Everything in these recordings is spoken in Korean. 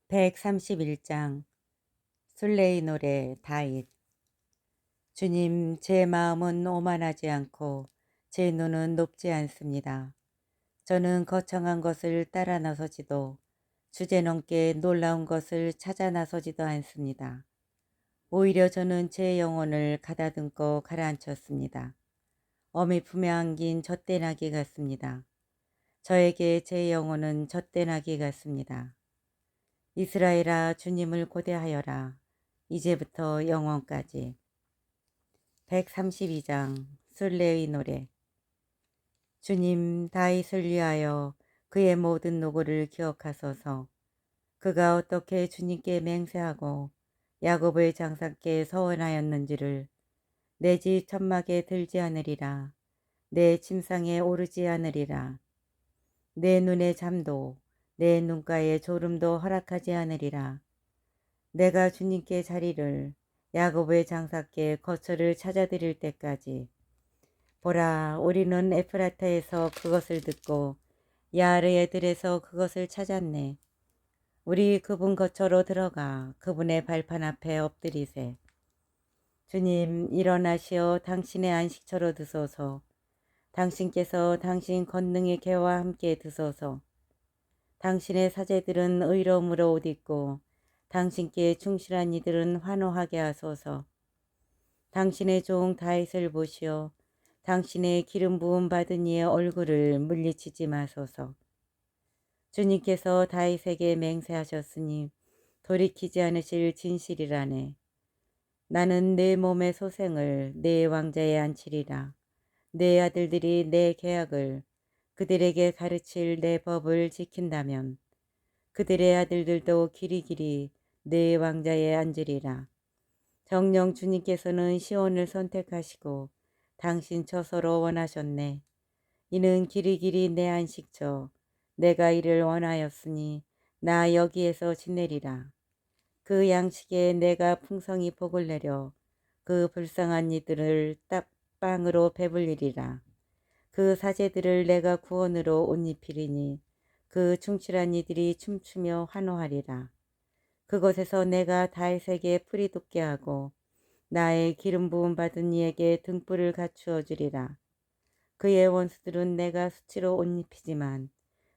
131장 술레의 노래 다윗. 주님, 제 마음은 오만하지 않고 제 눈은 높지 않습니다. 저는 거창한 것을 따라 나서지도 주제넘게 놀라운 것을 찾아 나서지도 않습니다. 오히려 저는 제 영혼을 가다듬고 가라앉혔습니다. 어미 품에 안긴 젖대나귀 같습니다. 저에게 제 영혼은 젖대나귀 같습니다. 이스라엘아, 주님을 고대하여라. 이제부터 영원까지. 132장 술레의 노래. 주님, 다윗을 위하여 그의 모든 노고를 기억하소서. 그가 어떻게 주님께 맹세하고 야곱의 장사께 서원하였는지를 내 집 천막에 들지 않으리라. 내 침상에 오르지 않으리라. 내 눈에 잠도 내 눈가에 졸음도 허락하지 않으리라. 내가 주님께 자리를 야곱의 장사께 거처를 찾아드릴 때까지. 보라, 우리는 에프라타에서 그것을 듣고 야르의 들에서 그것을 찾았네. 우리 그분 거처로 들어가 그분의 발판 앞에 엎드리세. 주님, 일어나시어 당신의 안식처로 드소서. 당신께서 당신 권능의 개와 함께 드소서. 당신의 사제들은 의로움으로 옷 입고 당신께 충실한 이들은 환호하게 하소서. 당신의 종 다윗을 보시어 당신의 기름 부음 받은 이의 얼굴을 물리치지 마소서. 주님께서 다윗에게 맹세하셨으니 돌이키지 않으실 진실이라네. 나는 내 몸의 소생을 내 왕자에 안치리라. 내 아들들이 내 계약을 그들에게 가르칠 내 법을 지킨다면 그들의 아들들도 길이길이 내 왕자에 앉으리라. 정녕 주님께서는 시온을 선택하시고 당신 처소로 원하셨네. 이는 길이길이 내 안식처. 내가 이를 원하였으니 나 여기에서 지내리라. 그 양식에 내가 풍성히 복을 내려 그 불쌍한 이들을 빵으로 배불리리라. 그 사제들을 내가 구원으로 옷 입히리니 그 충실한 이들이 춤추며 환호하리라. 그곳에서 내가 다윗에게 풀이 돋게 하고 나의 기름 부음 받은 이에게 등불을 갖추어 주리라. 그의 원수들은 내가 수치로 옷 입히지만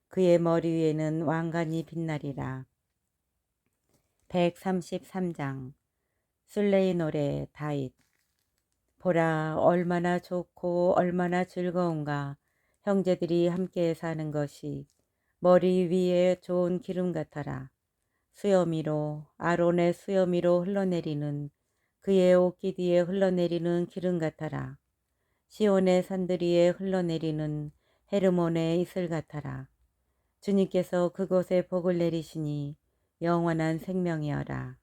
그의 머리 위에는 왕관이 빛나리라. 133장 술레의 노래 다윗. 보라, 얼마나 좋고 얼마나 즐거운가. 형제들이 함께 사는 것이 머리 위에 좋은 기름 같아라. 수염위로 아론의 수염위로 흘러내리는 그의 옷깃 위에 흘러내리는 기름 같아라. 시온의 산들 위에 흘러내리는 헤르몬의 이슬 같아라. 주님께서 그곳에 복을 내리시니 영원한 생명이여라.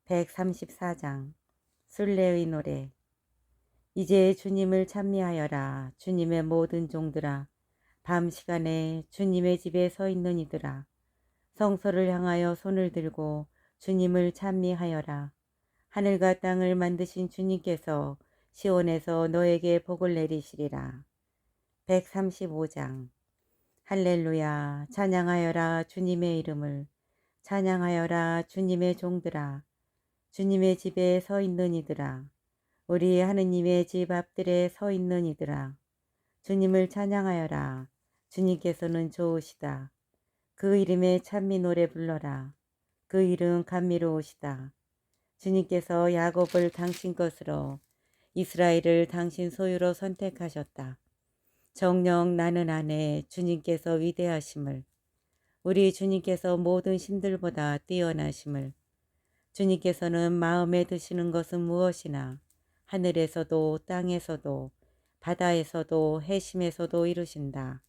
134장 술레의 노래. 이제 주님을 찬미하여라. 주님의 모든 종들아. 밤 시간에 주님의 집에 서 있는 이들아. 성소를 향하여 손을 들고 주님을 찬미하여라. 하늘과 땅을 만드신 주님께서 시온에서 너에게 복을 내리시리라. 135장 할렐루야. 찬양하여라 주님의 이름을. 찬양하여라 주님의 종들아. 주님의 집에 서 있는 이들아. 우리 하느님의 집 앞들에 서 있는 이들아. 주님을 찬양하여라. 주님께서는 좋으시다. 그 이름에 찬미 노래 불러라. 그 이름 감미로우시다. 주님께서 야곱을 당신 것으로 이스라엘을 당신 소유로 선택하셨다. 정녕 나는 아네. 주님께서 위대하심을, 우리 주님께서 모든 신들보다 뛰어나심을, 주님께서는 마음에 드시는 것은 무엇이나 하늘에서도 땅에서도 바다에서도 해심에서도 이루신다.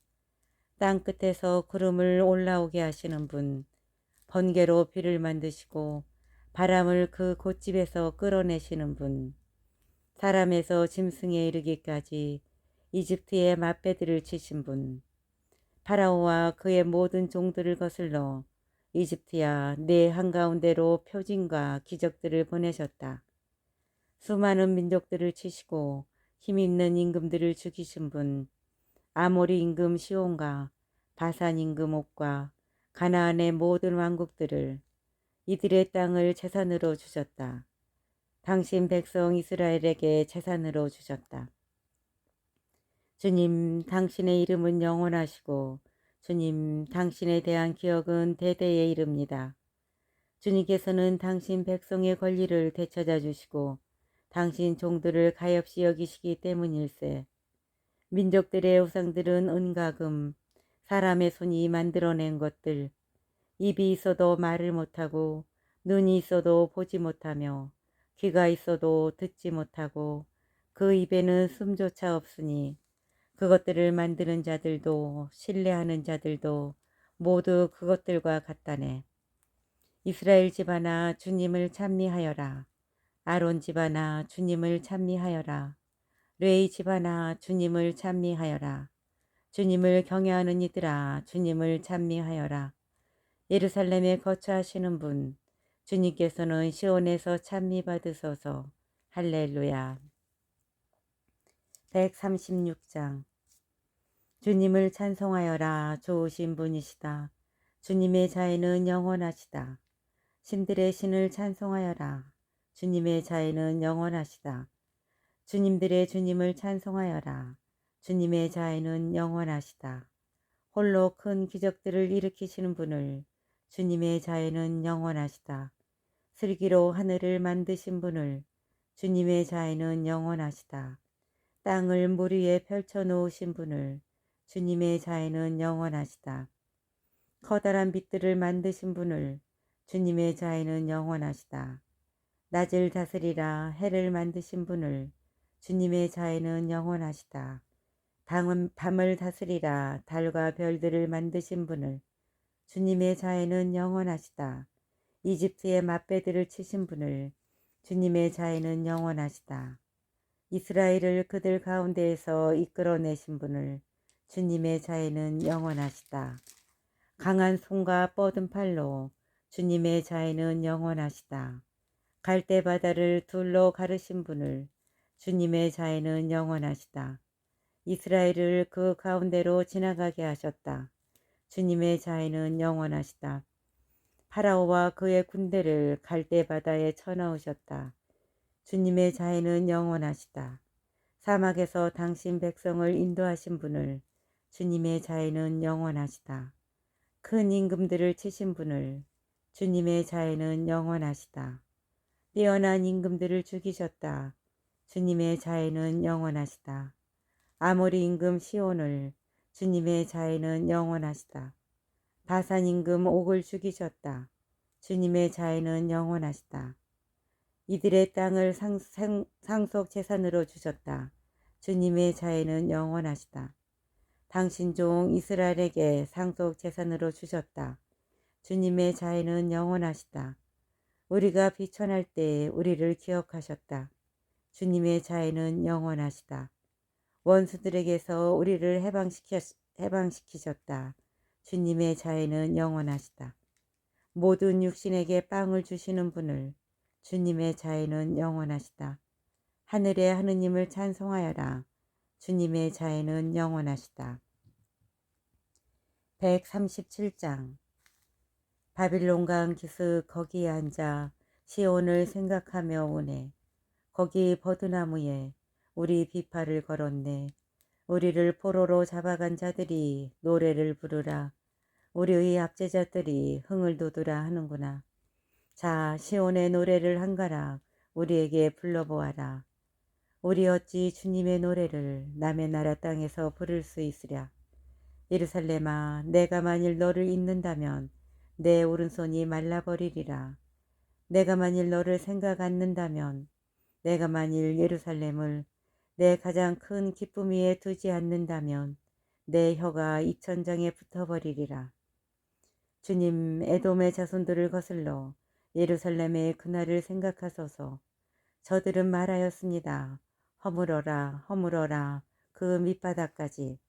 땅 끝에서 구름을 올라오게 하시는 분, 번개로 비를 만드시고 바람을 그 곶집에서 끌어내시는 분, 사람에서 짐승에 이르기까지 이집트의 맛배들을 치신 분, 파라오와 그의 모든 종들을 거슬러 이집트야 내 한가운데로 표징과 기적들을 보내셨다. 수많은 민족들을 치시고 힘있는 임금들을 죽이신 분, 아모리 임금 시온과 바산 임금 옥과 가나안의 모든 왕국들을 이들의 땅을 재산으로 주셨다. 당신 백성 이스라엘에게 재산으로 주셨다. 주님, 당신의 이름은 영원하시고 주님, 당신에 대한 기억은 대대에 이릅니다. 주님께서는 당신 백성의 권리를 되찾아 주시고 당신 종들을 가엾이 여기시기 때문일세. 민족들의 우상들은 은과 금, 사람의 손이 만들어낸 것들, 입이 있어도 말을 못하고 눈이 있어도 보지 못하며 귀가 있어도 듣지 못하고 그 입에는 숨조차 없으니 그것들을 만드는 자들도 신뢰하는 자들도 모두 그것들과 같다네. 이스라엘 집안아 주님을 찬미하여라. 아론 집안아 주님을 찬미하여라. 레위 집안아 주님을 찬미하여라. 주님을 경외하는 이들아 주님을 찬미하여라. 예루살렘에 거처하시는 분 주님께서는 시온에서 찬미 받으소서. 할렐루야. 136장. 주님을 찬송하여라. 좋으신 분이시다. 주님의 자애는 영원하시다. 신들의 신을 찬송하여라. 주님의 자애는 영원하시다. 주님들의 주님을 찬송하여라. 주님의 자애는 영원하시다. 홀로 큰 기적들을 일으키시는 분을 주님의 자애는 영원하시다. 슬기로 하늘을 만드신 분을 주님의 자애는 영원하시다. 땅을 물 위에 펼쳐 놓으신 분을 주님의 자애는 영원하시다. 커다란 빛들을 만드신 분을 주님의 자애는 영원하시다. 낮을 다스리라 해를 만드신 분을 주님의 자애는 영원하시다. 밤을 다스리라 달과 별들을 만드신 분을 주님의 자애는 영원하시다. 이집트의 맛배들을 치신 분을 주님의 자애는 영원하시다. 이스라엘을 그들 가운데에서 이끌어내신 분을 주님의 자애는 영원하시다. 강한 손과 뻗은 팔로 주님의 자애는 영원하시다. 갈대 바다를 둘로 가르신 분을 주님의 자애는 영원하시다. 이스라엘을 그 가운데로 지나가게 하셨다. 주님의 자애는 영원하시다. 파라오와 그의 군대를 갈대 바다에 쳐넣으셨다. 주님의 자애는 영원하시다. 사막에서 당신 백성을 인도하신 분을 주님의 자애는 영원하시다. 큰 임금들을 치신 분을 주님의 자애는 영원하시다. 뛰어난 임금들을 죽이셨다. 주님의 자애는 영원하시다. 아모리 임금 시온을 주님의 자애는 영원하시다. 바산 임금 옥을 죽이셨다. 주님의 자애는 영원하시다. 이들의 땅을 상속 재산으로 주셨다. 주님의 자애는 영원하시다. 당신 종 이스라엘에게 상속 재산으로 주셨다. 주님의 자애는 영원하시다. 우리가 비천할 때 우리를 기억하셨다. 주님의 자애는 영원하시다. 원수들에게서 우리를 해방시키셨다. 주님의 자애는 영원하시다. 모든 육신에게 빵을 주시는 분을 주님의 자애는 영원하시다. 하늘의 하느님을 찬송하여라. 주님의 자애는 영원하시다. 137장. 바빌론 강 기슭 거기에 앉아 시온을 생각하며 오네. 거기 버드나무에 우리 비파를 걸었네. 우리를 포로로 잡아간 자들이 노래를 부르라. 우리의 압제자들이 흥을 돋우라 하는구나. 자, 시온의 노래를 한가락 우리에게 불러보아라. 우리 어찌 주님의 노래를 남의 나라 땅에서 부를 수 있으랴. 예루살렘아, 내가 만일 너를 잊는다면 내 오른손이 말라버리리라. 내가 만일 너를 생각 않는다면, 내가 만일 예루살렘을 내 가장 큰 기쁨 위에 두지 않는다면 내 혀가 입천장에 붙어버리리라. 주님, 에돔의 자손들을 거슬러 예루살렘의 그날을 생각하소서. 저들은 말하였습니다. 허물어라, 허물어라, 그 밑바닥까지.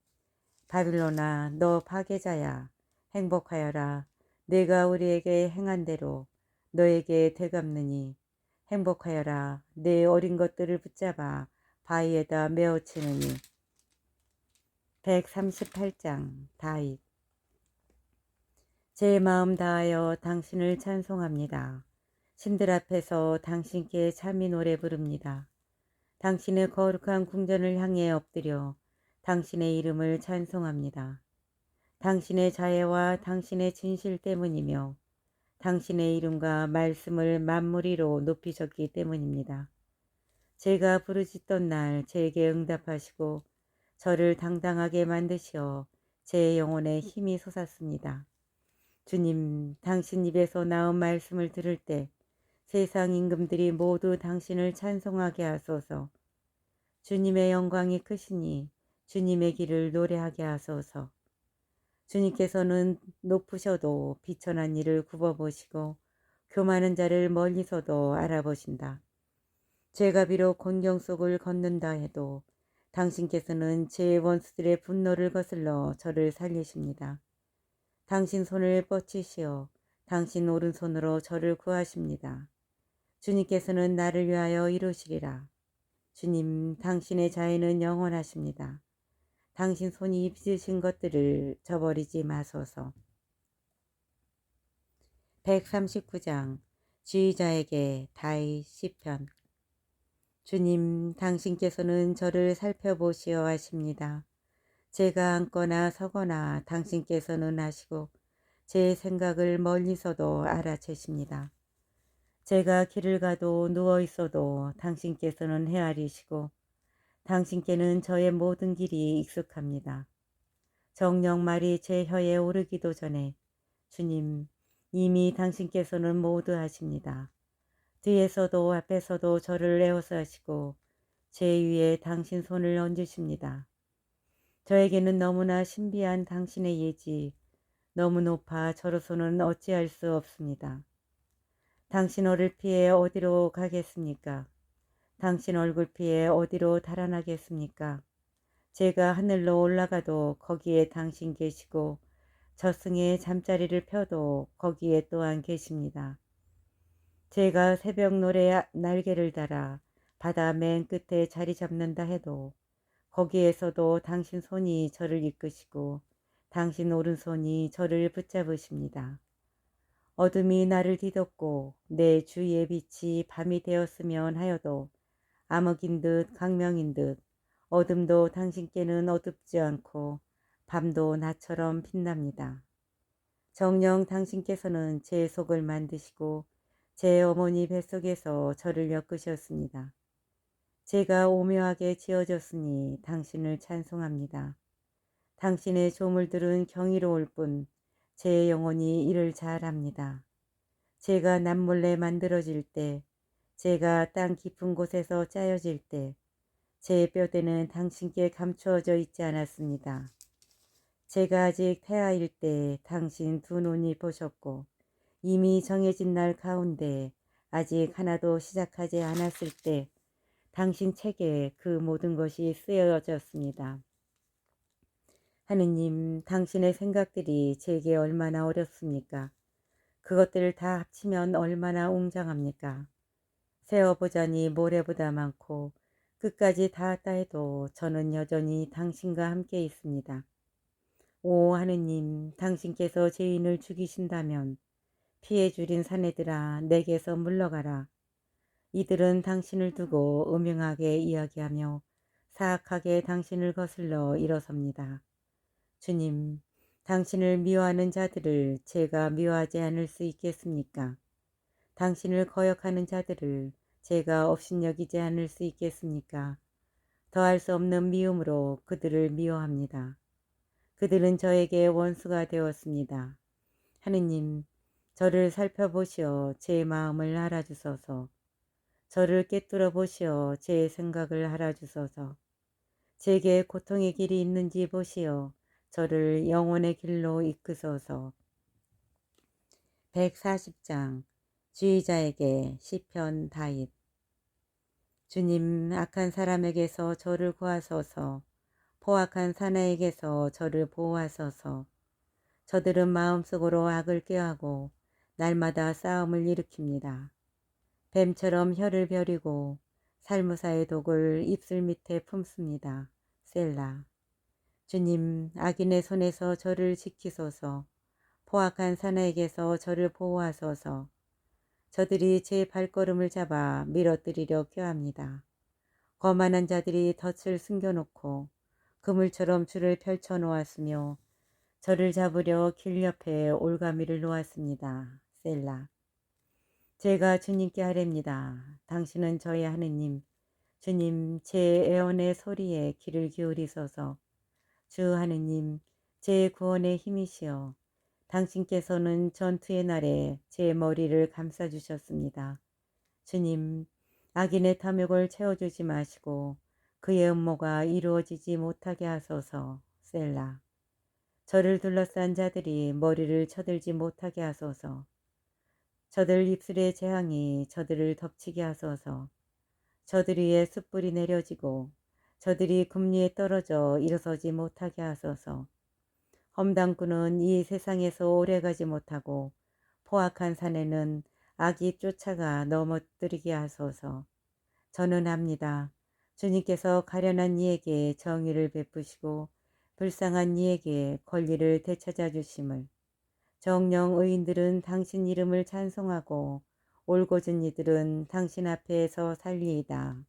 바빌론아, 너 파괴자야. 행복하여라. 내가 우리에게 행한 대로 너에게 되갚느니. 행복하여라. 내 어린 것들을 붙잡아 바위에다 메어치느니. 138장. 다윗. 제 마음 다하여 당신을 찬송합니다. 신들 앞에서 당신께 참이 노래 부릅니다. 당신의 거룩한 궁전을 향해 엎드려 당신의 이름을 찬송합니다. 당신의 자애와 당신의 진실 때문이며 당신의 이름과 말씀을 만무리로 높이셨기 때문입니다. 제가 부르짖던 날 제게 응답하시고 저를 당당하게 만드시어 제 영혼에 힘이 솟았습니다. 주님, 당신 입에서 나온 말씀을 들을 때 세상 임금들이 모두 당신을 찬송하게 하소서. 주님의 영광이 크시니 주님의 길을 노래하게 하소서. 주님께서는 높으셔도 비천한 이를 굽어보시고 교만한 자를 멀리서도 알아보신다. 제가 비록 곤경 속을 걷는다 해도 당신께서는 제 원수들의 분노를 거슬러 저를 살리십니다. 당신 손을 뻗치시어 당신 오른손으로 저를 구하십니다. 주님께서는 나를 위하여 이루시리라. 주님, 당신의 자애는 영원하십니다. 당신 손이 빚으신 것들을 저버리지 마소서. 139장 지휘자에게 다이 시편. 주님, 당신께서는 저를 살펴보시어 하십니다. 제가 앉거나 서거나 당신께서는 아시고 제 생각을 멀리서도 알아채십니다. 제가 길을 가도 누워 있어도 당신께서는 헤아리시고 당신께는 저의 모든 길이 익숙합니다. 정녕 말이 제 혀에 오르기도 전에 주님, 이미 당신께서는 모두 하십니다. 뒤에서도 앞에서도 저를 에워싸시고 제 위에 당신 손을 얹으십니다. 저에게는 너무나 신비한 당신의 예지, 너무 높아 저로서는 어찌할 수 없습니다. 당신 얼을 피해 어디로 가겠습니까? 당신 얼굴 피해 어디로 달아나겠습니까? 제가 하늘로 올라가도 거기에 당신 계시고 저승에 잠자리를 펴도 거기에 또한 계십니다. 제가 새벽 노래에 날개를 달아 바다 맨 끝에 자리 잡는다 해도 거기에서도 당신 손이 저를 이끄시고 당신 오른손이 저를 붙잡으십니다. 어둠이 나를 뒤덮고 내 주위의 빛이 밤이 되었으면 하여도 암흑인 듯 광명인 듯 어둠도 당신께는 어둡지 않고 밤도 나처럼 빛납니다. 정녕 당신께서는 제 속을 만드시고 제 어머니 뱃속에서 저를 엮으셨습니다. 제가 오묘하게 지어졌으니 당신을 찬송합니다. 당신의 조물들은 경이로울 뿐 제 영혼이 이를 잘합니다. 제가 남몰래 만들어질 때, 제가 땅 깊은 곳에서 짜여질 때, 제 뼈대는 당신께 감추어져 있지 않았습니다. 제가 아직 태아일 때 당신 두 눈이 보셨고 이미 정해진 날 가운데 아직 하나도 시작하지 않았을 때 당신 책에 그 모든 것이 쓰여졌습니다. 하느님, 당신의 생각들이 제게 얼마나 어렵습니까? 그것들을 다 합치면 얼마나 웅장합니까? 세어보자니 모래보다 많고 끝까지 닿았다 해도 저는 여전히 당신과 함께 있습니다. 오 하느님, 당신께서 죄인을 죽이신다면 피해 줄인 사내들아 내게서 물러가라. 이들은 당신을 두고 음흉하게 이야기하며 사악하게 당신을 거슬러 일어섭니다. 주님, 당신을 미워하는 자들을 제가 미워하지 않을 수 있겠습니까? 당신을 거역하는 자들을 제가 업신여기지 않을 수 있겠습니까? 더할 수 없는 미움으로 그들을 미워합니다. 그들은 저에게 원수가 되었습니다. 하느님, 저를 살펴보시어 제 마음을 알아주소서. 저를 꿰뚫어 보시어 제 생각을 알아주소서. 제게 고통의 길이 있는지 보시어 저를 영혼의 길로 이끄소서. 140장 지휘자에게 시편 다윗. 주님, 악한 사람에게서 저를 구하소서. 포악한 사내에게서 저를 보호하소서. 저들은 마음속으로 악을 꾀하고 날마다 싸움을 일으킵니다. 뱀처럼 혀를 벼리고 살무사의 독을 입술 밑에 품습니다. 셀라. 주님, 악인의 손에서 저를 지키소서. 포악한 사나이에게서 저를 보호하소서. 저들이 제 발걸음을 잡아 밀어뜨리려 껴합니다. 거만한 자들이 덫을 숨겨놓고 그물처럼 줄을 펼쳐 놓았으며 저를 잡으려 길 옆에 올가미를 놓았습니다. 셀라. 제가 주님께 하렵니다. 당신은 저의 하느님. 주님, 제 애원의 소리에 귀를 기울이소서. 주 하느님, 제 구원의 힘이시여. 당신께서는 전투의 날에 제 머리를 감싸주셨습니다. 주님, 악인의 탐욕을 채워주지 마시고 그의 음모가 이루어지지 못하게 하소서. 셀라. 저를 둘러싼 자들이 머리를 쳐들지 못하게 하소서. 저들 입술의 재앙이 저들을 덮치게 하소서. 저들 위에 숯불이 내려지고 저들이 금리에 떨어져 일어서지 못하게 하소서. 험담꾼은 이 세상에서 오래가지 못하고 포악한 산에는 악이 쫓아가 넘어뜨리게 하소서. 저는 압니다. 주님께서 가련한 이에게 정의를 베푸시고 불쌍한 이에게 권리를 되찾아 주심을. 정령 의인들은 당신 이름을 찬송하고 올곧은 이들은 당신 앞에서 살리이다.